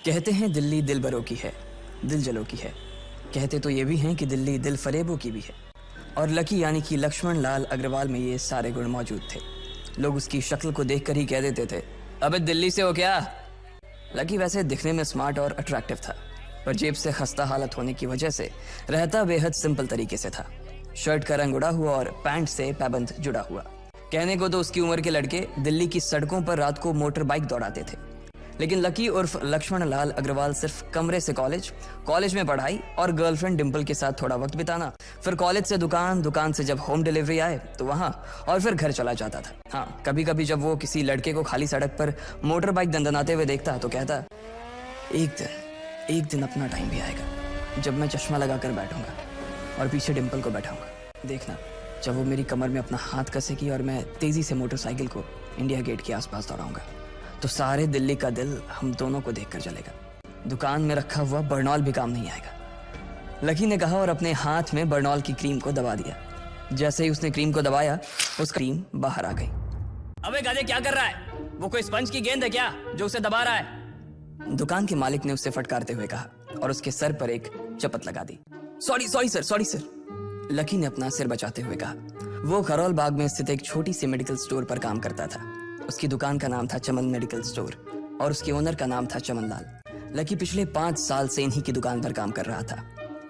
कहते हैं दिल्ली दिल बरों की है, दिल जलों की है। कहते तो ये भी हैं कि दिल्ली दिल फरेबों की भी है। और लकी यानी कि लक्ष्मण लाल अग्रवाल में ये सारे गुण मौजूद थे। लोग उसकी शक्ल को देखकर ही कह देते थे, अबे दिल्ली से हो क्या? लकी वैसे दिखने में स्मार्ट और अट्रैक्टिव था, पर जेब से खस्ता हालत होने की वजह से रहता बेहद सिंपल तरीके से था। शर्ट का रंग उड़ा हुआ और पैंट से पैबंद जुड़ा हुआ। कहने को तो उसकी उम्र के लड़के दिल्ली की सड़कों पर रात को मोटर बाइक दौड़ाते थे, लेकिन लकी उर्फ लक्ष्मण लाल अग्रवाल सिर्फ कमरे से कॉलेज में पढ़ाई और गर्लफ्रेंड डिंपल के साथ थोड़ा वक्त बिताना, फिर कॉलेज से दुकान, दुकान से जब होम डिलीवरी आए तो वहां, और फिर घर चला जाता था। हाँ, कभी कभी जब वो किसी लड़के को खाली सड़क पर मोटर बाइक दंदनाते हुए देखता तो कहता, एक दिन अपना टाइम भी आएगा जब मैं चश्मा लगाकर बैठूंगा और पीछे डिंपल को बैठाऊंगा। देखना, जब वो मेरी कमर में अपना हाथ कसेगी और मैं तेजी से मोटरसाइकिल को इंडिया गेट के आसपास दौड़ाऊंगा, तो सारे दिल्ली का दिल हम दोनों को देखकर जलेगा। दुकान में रखा हुआ बर्नॉल भी काम नहीं आएगा, लकी ने कहा और अपने हाथ में बर्नॉल की क्रीम को दबा दिया। जैसे ही उसने क्रीम को दबाया, उस क्रीम बाहर आ गई। अबे गधे, क्या कर रहा है? वो कोई स्पंज की गेंद है क्या जो उसे दबा रहा है? दुकान के मालिक ने उससे फटकारते हुए कहा और उसके सर पर एक चपत लगा दी। Sorry sir. लकी ने अपना सिर बचाते हुए कहा। वो करोल बाग में स्थित एक छोटी सी मेडिकल स्टोर पर काम करता था। उसकी दुकान का नाम था चमन मेडिकल स्टोर और उसके ओनर का नाम था चमन लाल। लकी पिछले 5 साल से इन्हीं की दुकान पर काम कर रहा था।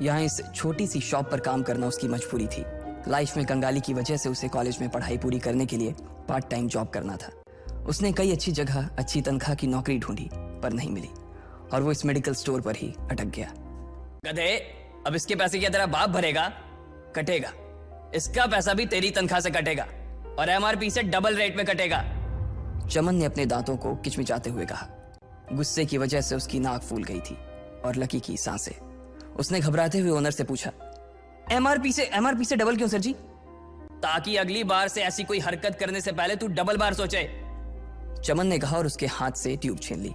यहाँ इस छोटी सी शॉप पर काम करना उसकी मजबूरी थी। लाइफ में कंगाली की वजह से उसे कॉलेज में पढ़ाई पूरी करने के लिए पार्ट टाइम जॉब करना था। उसने कई अच्छी जगह अच्छी तनख्वाह की नौकरी ढूंढी पर नहीं मिली और वो इस मेडिकल स्टोर पर ही अटक गया। गधे, अब इसके पैसे क्या तेरा बाप भरेगा? कटेगा। इसका पैसा भी तेरी तनख्वाह से कटेगा और एमआरपी से डबल रेट में कटेगा। चमन ने अपने दांतों को किचमिचाते हुए कहा। गुस्से की वजह से उसकी नाक फूल गई थी और लकी की सांसें। उसने घबराते हुए ओनर से पूछा, एमआरपी से डबल क्यों सर जी? ताकि अगली बार से ऐसी कोई हरकत करने से पहले तू डबल बार सोचे, चमन ने कहा और उसके हाथ से ट्यूब छीन ली।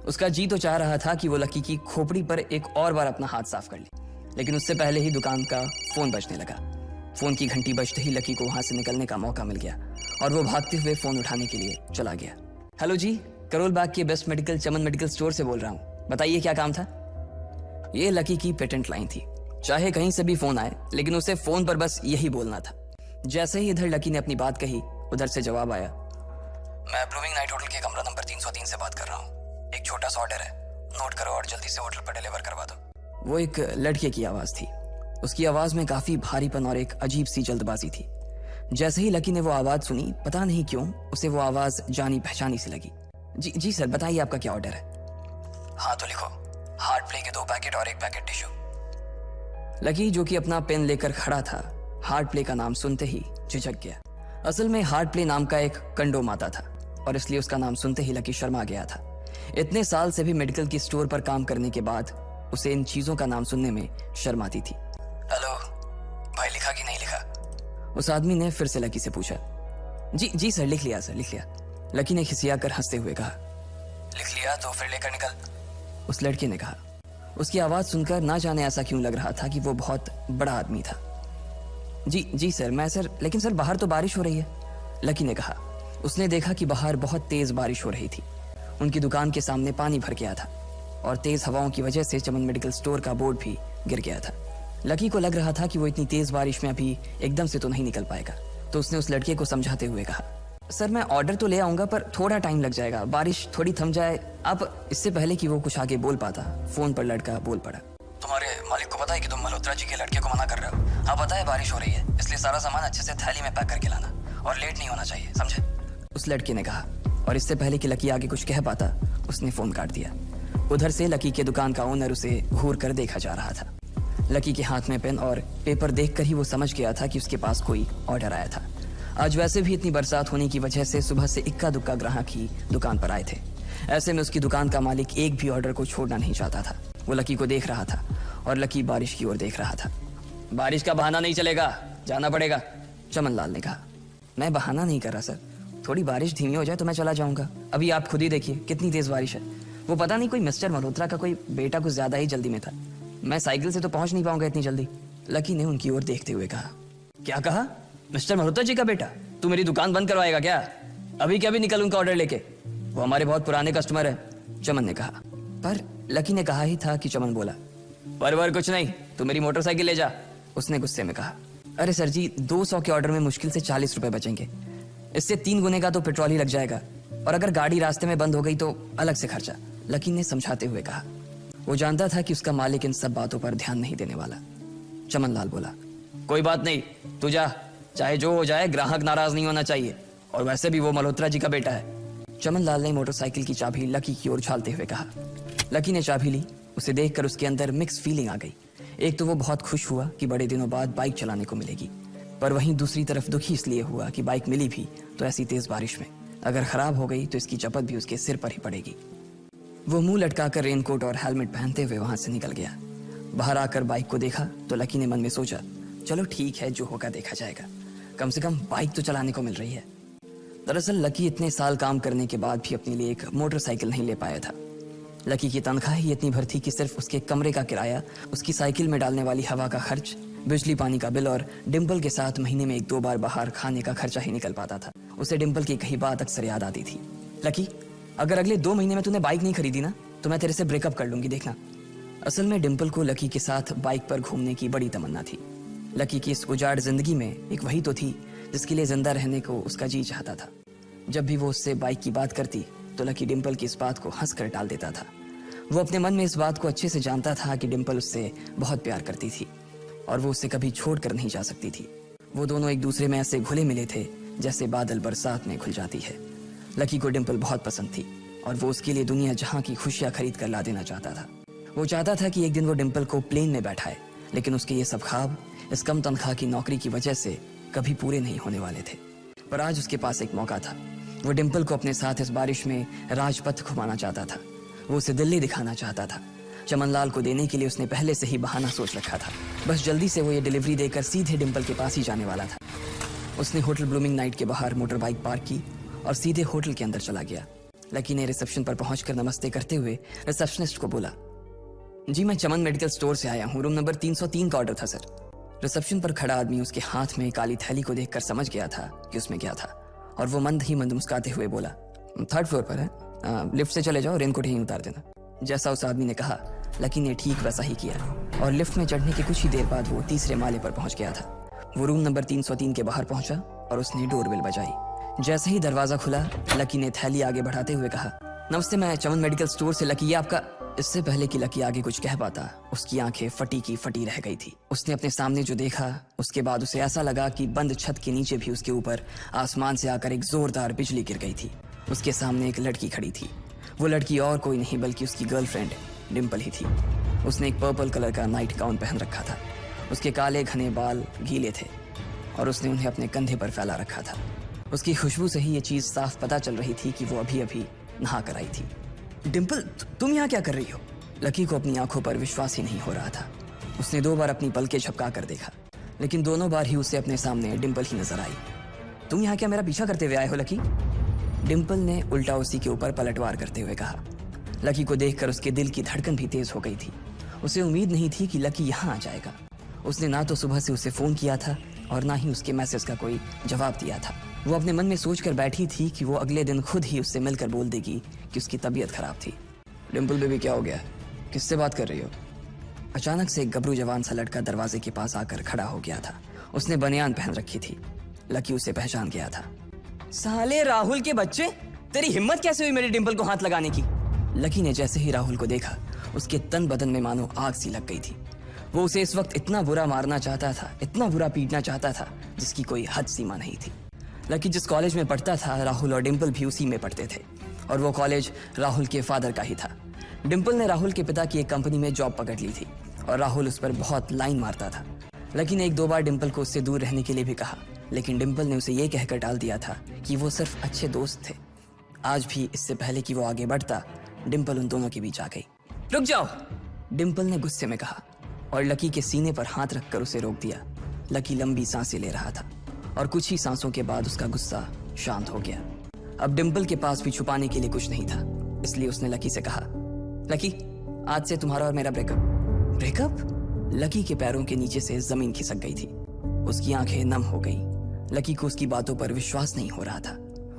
उसका जी तो चाह रहा था कि वो लकी की खोपड़ी पर एक और बार अपना हाथ साफ कर ले, लेकिन उससे पहले ही दुकान का फोन बजने लगा। फोन की घंटी बजते ही लकी को वहां से निकलने का मौका मिल गया और वो भागते हुए फोन उठाने के लिए चला गया। हेलो जी, करोल बाग के बेस्ट मेडिकल चमन मेडिकल स्टोर से बोल रहा हूँ, बताइए क्या काम था? ये लकी की पेटेंट लाइन थी, चाहे कहीं से भी फोन आए लेकिन उसे फोन पर बस यही बोलना था। जैसे ही इधर लकी ने अपनी बात कही, उधर से जवाब आया, मैं ब्लूमिंग नाइट होटल के कमरा नंबर 303 से बात कर रहा हूँ। एक छोटा सा ऑर्डर है, नोट करो और जल्दी से होटल पर डिलीवर करवा दो। वो एक लड़के की आवाज थी। उसकी आवाज में काफी भारीपन और एक अजीब सी जल्दबाजी थी। जैसे ही लकी ने वो आवाज सुनी, पता नहीं क्यों उसे वो आवाज जानी पहचानी सी लगी। जी सर, बताइए आपका क्या ऑर्डर है? हाँ तो लिखो, हार्ट प्ले के 2 पैकेट और 1 पैकेट टिश्यू। लकी, जो कि अपना पेन लेकर खड़ा था, हार्ट प्ले का नाम सुनते ही झिझक गया। असल में हार्ट प्ले नाम का एक कंडोम आता था और इसलिए उसका नाम सुनते ही लकी शर्मा गया था। इतने साल से भी मेडिकल की स्टोर पर काम करने के बाद उसे इन चीजों का नाम सुनने में शर्म आती थी। हेलो भाई, लिखा कि नहीं लिखा? उस आदमी ने फिर से लकी से पूछा। जी सर, लिख लिया। लकी ने खिसियाकर हंसते हुए कहा। लिख लिया तो फिर लेकर निकल, उस लड़के ने कहा। उसकी आवाज सुनकर ना जाने ऐसा क्यों लग रहा था कि वो बहुत बड़ा आदमी था। जी सर, लेकिन सर बाहर तो बारिश हो रही है, लकी ने कहा। उसने देखा कि बाहर बहुत तेज बारिश हो रही थी। उनकी दुकान के सामने पानी भर गया था और तेज हवाओं की वजह से चमन मेडिकल स्टोर का बोर्ड भी गिर गया था। लकी को लग रहा था कि वो इतनी तेज बारिश में अभी एकदम से तो नहीं निकल पाएगा, तो उसने उस लड़के को समझाते हुए कहा, सर मैं ऑर्डर तो ले आऊंगा पर थोड़ा टाइम लग जाएगा, बारिश थोड़ी थम जाए आप। इससे पहले कि वो कुछ आगे बोल पाता, फोन पर लड़का बोल पड़ा। तुम्हारे मालिक को पता है कि तुम मल्होत्रा जी के लड़के को मना कर रहे हो? हाँ पता है, बारिश हो रही है, इसलिए सारा सामान अच्छे से थैली में पैक करके लाना और लेट नहीं होना चाहिए, समझे? उस लड़के ने कहा और इससे पहले कि लकी आगे कुछ कह पाता, उसने फोन काट दिया। उधर से लकी के दुकान का ओनर उसे घूर कर देखा जा रहा था। लकी के हाथ में पेन और पेपर देखकर ही वो समझ गया था कि उसके पास कोई ऑर्डर आया था। आज वैसे भी इतनी बरसात होने की वजह से सुबह से इक्का दुक्का ग्राहक ही दुकान पर आए थे। ऐसे में उसकी दुकान का मालिक एक भी ऑर्डर को छोड़ना नहीं चाहता था। वो लकी को देख रहा था और लकी बारिश की ओर देख रहा था। बारिश का बहाना नहीं चलेगा, जाना पड़ेगा, चमन लाल ने कहा। मैं बहाना नहीं कर रहा सर, थोड़ी बारिश धीमी हो जाए तो मैं चला जाऊंगा। अभी आप खुद ही देखिए कितनी तेज बारिश है। वो पता नहीं कोई मिस्टर मल्होत्रा का कोई बेटा कुछ ज्यादा ही जल्दी में था, मैं साइकिल से तो पहुंच नहीं पाऊंगा इतनी जल्दी। लकी ने उनकी ओर देखते हुए कहा। क्या कहा? मिस्टर मल्होत्रा जी का बेटा? तू मेरी दुकान बंद करवाएगा क्या? अभी क्या भी निकल उनका ऑर्डर लेके, वो हमारे बहुत पुराने कस्टमर है, चमन ने कहा। पर लकी ने कहा ही था कि चमन बोला, पर कुछ नहीं, तू मेरी मोटरसाइकिल ले जा। उसने गुस्से में कहा, अरे सर जी, 200 के ऑर्डर में मुश्किल से 40 रुपए बचेंगे, इससे 3 गुने का तो पेट्रोल ही लग जाएगा, और अगर गाड़ी रास्ते में बंद हो गई तो अलग से खर्चा। लकी ने समझाते हुए कहा। वो जानता था कि उसका मालिक इन सब बातों पर ध्यान नहीं देने वाला। चमन लाल बोला, कोई बात नहीं, तू जा, चाहे जो हो जाए, ग्राहक नाराज नहीं होना चाहिए, और वैसे भी वो मल्होत्रा जी का बेटा है। चमन लाल ने मोटरसाइकिल की चाबी लकी की ओर उछालते हुए कहा। लकी ने चाबी ली। उसे देखकर उसके अंदर मिक्स फीलिंग आ गई। एक तो वो बहुत खुश हुआ कि बड़े दिनों बाद बाइक चलाने को मिलेगी, पर वहीं दूसरी तरफ दुखी इसलिए हुआ कि बाइक मिली भी तो ऐसी तेज बारिश में, अगर खराब हो गई तो इसकी चपत भी उसके सिर पर ही पड़ेगी। वो मुंह लटकाकर रेनकोट और हेलमेट पहनते हुए वहां से निकल गया। बाहर आकर बाइक को देखा तो लकी ने मन में सोचा, चलो ठीक है, जो होगा देखा जाएगा, कम से कम बाइक तो चलाने को मिल रही है। दरअसल लकी इतने साल काम करने के बाद भी अपने लिए एक मोटरसाइकिल नहीं ले पाया था। लकी की तनख्वाह ही इतनी भर थी कि सिर्फ उसके कमरे का किराया, उसकी साइकिल में डालने वाली हवा का खर्च, बिजली पानी का बिल और डिम्पल के साथ महीने में 1-2 बार बाहर खाने का खर्चा ही निकल पाता था। उसे डिम्पल की कही बात अक्सर याद आती थी, लकी, अगर अगले 2 महीने में तूने बाइक नहीं खरीदी ना तो मैं तेरे से ब्रेकअप कर लूंगी, देखना। असल में डिम्पल को लकी के साथ बाइक पर घूमने की बड़ी तमन्ना थी। लकी की इस उजाड़ जिंदगी में एक वही तो थी जिसके लिए जिंदा रहने को उसका जी चाहता था। जब भी वो उससे बाइक की बात करती तो लकी डिम्पल की इस बात को हंस कर टाल देता था। वो अपने मन में इस बात को अच्छे से जानता था कि डिम्पल उससे बहुत प्यार करती थी और वो उसे कभी छोड़ कर नहीं जा सकती थी। वो दोनों एक दूसरे में ऐसे घुले मिले थे जैसे बादल बरसात में घुल जाती है। लकी को डिम्पल बहुत पसंद थी और वो उसके लिए दुनिया जहां की खुशियां खरीद कर ला देना चाहता था। वो चाहता था कि एक दिन वो डिम्पल को प्लेन में बैठाए, लेकिन उसके ये सब ख्वाब इस कम तनख्वाह की नौकरी की वजह से कभी पूरे नहीं होने वाले थे। पर आज उसके पास एक मौका था। वो डिम्पल को अपने साथ इस बारिश में राजपथ घुमाना चाहता था। वो उसे दिल्ली दिखाना चाहता था। चमन लाल को देने के लिए उसने पहले से ही बहाना सोच रखा था। बस जल्दी से वो ये डिलीवरी देकर सीधे डिम्पल के पास ही जाने वाला था। उसने होटल ब्लूमिंग नाइट के बाहर मोटर बाइक पार्क की और सीधे होटल के अंदर चला गया। लकी ने रिसेप्शन पर पहुंचकर नमस्ते करते हुए रिसेप्शनिस्ट को बोला, जी मैं चमन मेडिकल स्टोर से आया हूँ, रूम नंबर 303 का ऑर्डर था सर। रिसेप्शन पर खड़ा आदमी उसके हाथ में काली थैली को देखकर समझ गया था कि उसमें क्या था और वो मंद ही मंद मुस्कुराते हुए बोला, 3rd फ्लोर पर है, लिफ्ट से चले जाओ, रेनकोट यहीं उतार देना। जैसा उस आदमी ने कहा लकी ने ठीक वैसा ही किया और लिफ्ट में चढ़ने के कुछ ही देर बाद वो 3रे माले पर पहुंच गया था। वो रूम नंबर 303 के बाहर पहुंचा और उसने डोरबेल बजाई। जैसे ही दरवाजा खुला लकी ने थैली आगे बढ़ाते हुए कहा, नमस्ते, मैं चमन मेडिकल स्टोर से लकी, ये आपका। इससे पहले कि लकी आगे कुछ कह पाता उसकी आंखें फटी की फटी रह गई थी। उसने अपने सामने जो देखा उसके बाद उसे ऐसा लगा कि बंद छत के नीचे भी उसके ऊपर आसमान से आकर एक जोरदार बिजली गिर गई थी। उसके सामने एक लड़की खड़ी थी। वो लड़की और कोई नहीं बल्कि उसकी गर्लफ्रेंड डिम्पल ही थी। उसने एक पर्पल कलर का नाइट गाउन पहन रखा था। उसके काले घने बाल गीले थे और उसने उन्हें अपने कंधे पर फैला रखा था। उसकी खुशबू से ही ये चीज साफ पता चल रही थी कि वो अभी अभी नहा कर आई थी। डिम्पल, तुम यहाँ क्या कर रही हो? लकी को अपनी आंखों पर विश्वास ही नहीं हो रहा था। उसने 2 बार अपनी पलकें झपका कर देखा, लेकिन दोनों बार ही उसे अपने सामने डिम्पल ही नजर आई। तुम यहाँ क्या मेरा पीछा करते हुए आए हो लकी? डिम्पल ने उल्टा उसी के ऊपर पलटवार करते हुए कहा। लकी को देखकर उसके दिल की धड़कन भी तेज हो गई थी। उसे उम्मीद नहीं थी कि लकी यहाँ आ जाएगा। उसने ना तो सुबह से उसे फोन किया था और ना ही उसके मैसेज का कोई जवाब दिया था। वो अपने मन में सोच कर बैठी थी कि वो अगले दिन खुद ही उससे मिलकर बोल देगी कि उसकी तबीयत खराब थी। डिम्पल बेबी, क्या हो गया? किससे बात कर रही हो? अचानक से एक गबरू जवान सा लड़का दरवाजे के पास आकर खड़ा हो गया था। उसने बनियान पहन रखी थी। लकी उसे पहचान गया था। साले राहुल के बच्चे, तेरी हिम्मत कैसे हुई मेरी डिम्पल को हाथ लगाने की? लकी ने जैसे ही राहुल को देखा उसके तन बदन में मानो आग सी लग गई थी। वो उसे इस वक्त इतना बुरा मारना चाहता था, इतना बुरा पीटना चाहता था जिसकी कोई हद सीमा नहीं थी। लकी जिस कॉलेज में पढ़ता था राहुल और डिम्पल भी उसी में पढ़ते थे और वो कॉलेज राहुल के फादर का ही था। डिम्पल ने राहुल के पिता की एक कंपनी में जॉब पकड़ ली थी और राहुल उस पर बहुत लाइन मारता था। लकी ने 1-2 बार डिम्पल को उससे दूर रहने के लिए भी कहा, लेकिन डिम्पल ने उसे ये कहकर टाल दिया था कि वो सिर्फ अच्छे दोस्त थे। आज भी इससे पहले कि वो आगे बढ़ता डिम्पल उन दोनों के बीच आ गई। रुक जाओ, डिम्पल ने गुस्से में कहा और लकी के सीने पर हाथ रखकर उसे रोक दिया। लकी लंबी सांसें ले रहा था और कुछ ही सांसों के बाद उसका गुस्सा शांत हो गया। अब डिम्पल के पास भी छुपाने के लिए कुछ नहीं था, इसलिए उसने लकी से कहा, लकी, आज से तुम्हारा और मेरा ब्रेकअप। ब्रेकअप? लकी के पैरों के नीचे से जमीन खिसक गई थी। उसकी आंखें नम हो गईं। लकी को उसकी बातों पर विश्वास नहीं हो रहा था।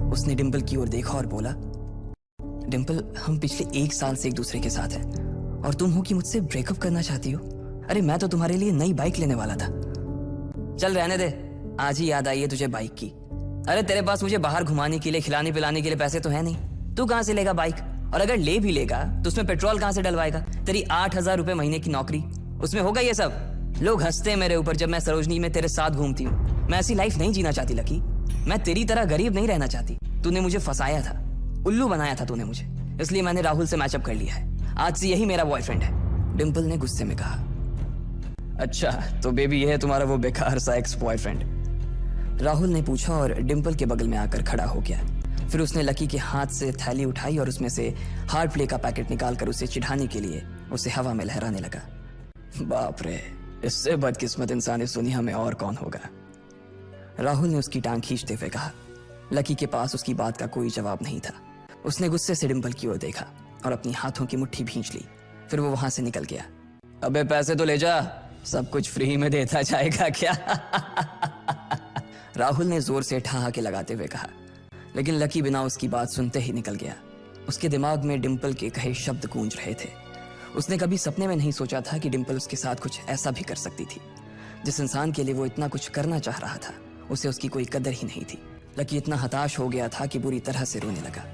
उसने डिम्पल की ओर देखा और बोला, डिम्पल, हम पिछले 1 साल से एक दूसरे के साथ हैं और तुम हो कि मुझसे ब्रेकअप करना चाहती हो। अरे मैं तो तुम्हारे लिए नई बाइक लेने वाला था। चल रहने दे, आज ही याद आई है तुझे बाइक की। अरे तेरे पास मुझे बाहर घुमाने के लिए, खिलाने पिलाने के लिए पैसे तो है नहीं, तू कहाँ से लेगा बाइक? और अगर ले भी लेगा तो उसमें पेट्रोल कहाँ से डलवाएगा? तेरी 8,000 रुपए महीने की नौकरी, उसमें होगा ये सब? लोग हंसते हैं मेरे ऊपर जब मैं सरोजनी में तेरे साथ घूमती हूँ। मैं ऐसी लाइफ नहीं जीना चाहती लकी, मैं तेरी तरह गरीब नहीं रहना चाहती। तूने मुझे फंसाया था, उल्लू बनाया था तूने मुझे, इसलिए मैंने राहुल से मैचअप कर लिया है। आज से यही मेरा बॉयफ्रेंड है, डिम्पल ने गुस्से में कहा। अच्छा तो बेबी ये है तुम्हारा वो बेकार सा एक्स बॉयफ्रेंड? राहुल ने पूछा और डिम्पल के बगल में आकर खड़ा हो गया। फिर उसने लकी के हाथ से थैली उठाई और उसमें से हार्ड प्ले का पैकेट निकालकर उसे चिढ़ाने के लिए उसे हवा में लहराने लगा। बाप रे, इससे बदकिस्मत इंसान इस दुनिया में और कौन होगा? राहुल ने उसकी टांग खींचते हुए कहा। लकी के पास उसकी बात का कोई जवाब नहीं था। उसने गुस्से से डिम्पल की ओर देखा और अपनी हाथों की मुट्ठी भींच ली। फिर वो वहां से निकल गया। अबे पैसे तो ले जा, सब कुछ फ्री में देता जाएगा क्या? राहुल ने जोर से ठहाके लगाते हुए कहा, लेकिन लकी बिना उसकी बात सुनते ही निकल गया। उसके दिमाग में डिम्पल के कहे शब्द गूंज रहे थे। उसने कभी सपने में नहीं सोचा था कि डिम्पल उसके साथ कुछ ऐसा भी कर सकती थी। जिस इंसान के लिए वो इतना कुछ करना चाह रहा था, उसे उसकी कोई कदर ही नहीं थी। लकी इतना हताश हो गया था कि बुरी तरह से रोने लगा।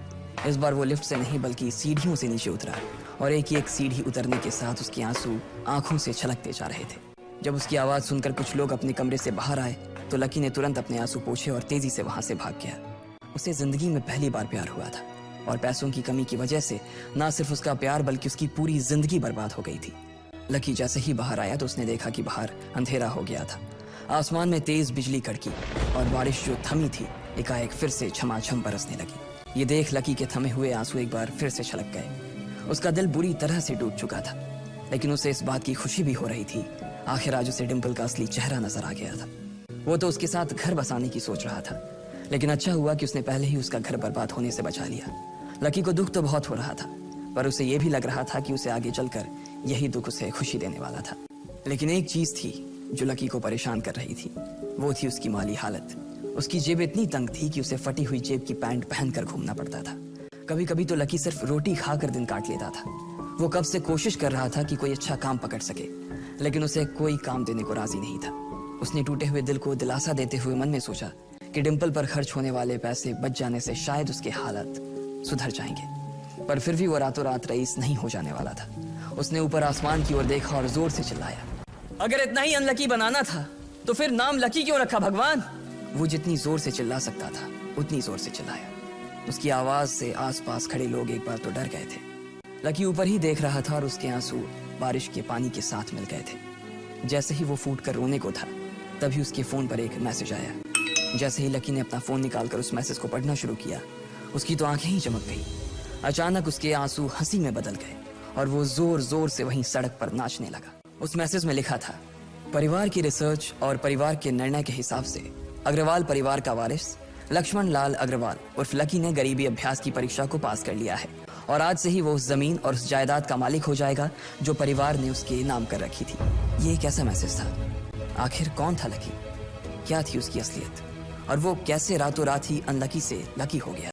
इस बार वो लिफ्ट से नहीं बल्कि सीढ़ियों से नीचे उतरा और एक एक सीढ़ी उतरने के साथ उसके आंसू आंखों से छलकते जा रहे थे। जब उसकी आवाज सुनकर कुछ लोग अपने कमरे से बाहर आए तो लकी ने तुरंत अपने आंसू पोंछे और तेजी से वहां से भाग गया। उसे जिंदगी में पहली बार प्यार हुआ था और पैसों की कमी की वजह से ना सिर्फ उसका प्यार बल्कि उसकी पूरी जिंदगी बर्बाद हो गई थी। लकी जैसे ही बाहर आया तो उसने देखा कि बाहर अंधेरा हो गया था। आसमान में तेज बिजली कड़की और बारिश जो थमी थी एकाएक फिर से झमाझम बरसने लगी। ये देख लकी के थमे हुए आंसू एक बार फिर से छलक गए। उसका दिल बुरी तरह से टूट चुका था, लेकिन उसे इस बात की खुशी भी हो रही थी। आखिर आज उसे डिम्पल का असली चेहरा नजर आ गया था। वो तो उसके साथ घर बसाने की सोच रहा था, लेकिन अच्छा हुआ कि उसने पहले ही उसका घर बर्बाद होने से बचा लिया। लकी को दुख तो बहुत हो रहा था, पर उसे यह भी लग रहा था कि उसे आगे चलकर यही दुख उसे खुशी देने वाला था। लेकिन एक चीज थी जो लकी को परेशान कर रही थी, वो थी उसकी माली हालत। उसकी जेब इतनी तंग थी कि उसे फटी हुई जेब की पैंट पहनकर घूमना पड़ता था। कभी कभी तो लकी सिर्फ रोटी खाकर दिन काट लेता था। वो कब से कोशिश कर रहा था कि कोई अच्छा काम पकड़ सके, लेकिन उसे कोई काम देने को राजी नहीं था। उसने टूटे हुए दिल को दिलासा देते हुए मन में सोचा कि डिम्पल पर खर्च होने वाले पैसे बच जाने से शायद उसके हालत सुधर जाएंगे। पर फिर भी वो रातों रात रईस नहीं हो जाने वाला था। उसने ऊपर आसमान की ओर देखा और जोर से चिल्लाया, अगर इतना ही अनलकी बनाना था तो फिर नाम लकी क्यों रखा भगवान? वो जितनी जोर से चिल्ला सकता था उतनी जोर से चिल्लाया। उसकी आवाज से आसपास खड़े लोग एक बार तो डर गए थे। लकी ऊपर ही देख रहा था और उसके आंसू बारिश के पानी के साथ मिल गए थे। जैसे ही वो फूट कर रोने को था, तभी उसके फोन पर एक मैसेज आया। जैसे ही लकी ने अपना फोन निकालकर उस मैसेज को पढ़ना शुरू किया, उसकी तो आंखें ही चमक गई। अचानक उसके आंसू हंसी में बदल गए और वो जोर जोर से वहीं सड़क पर नाचने लगा। उस मैसेज में लिखा था, परिवार की रिसर्च और परिवार के निर्णय के हिसाब से अग्रवाल परिवार का वारिस लक्ष्मण लाल अग्रवाल उर्फ लकी ने गरीबी अभ्यास की परीक्षा को पास कर लिया है और आज से ही वो उस जमीन और उस जायदाद का मालिक हो जाएगा जो परिवार ने उसके नाम कर रखी थी। ये कैसा मैसेज था? आखिर कौन था लकी? क्या थी उसकी असलियत? और वो कैसे रातों रात ही अनलकी से लकी हो गया?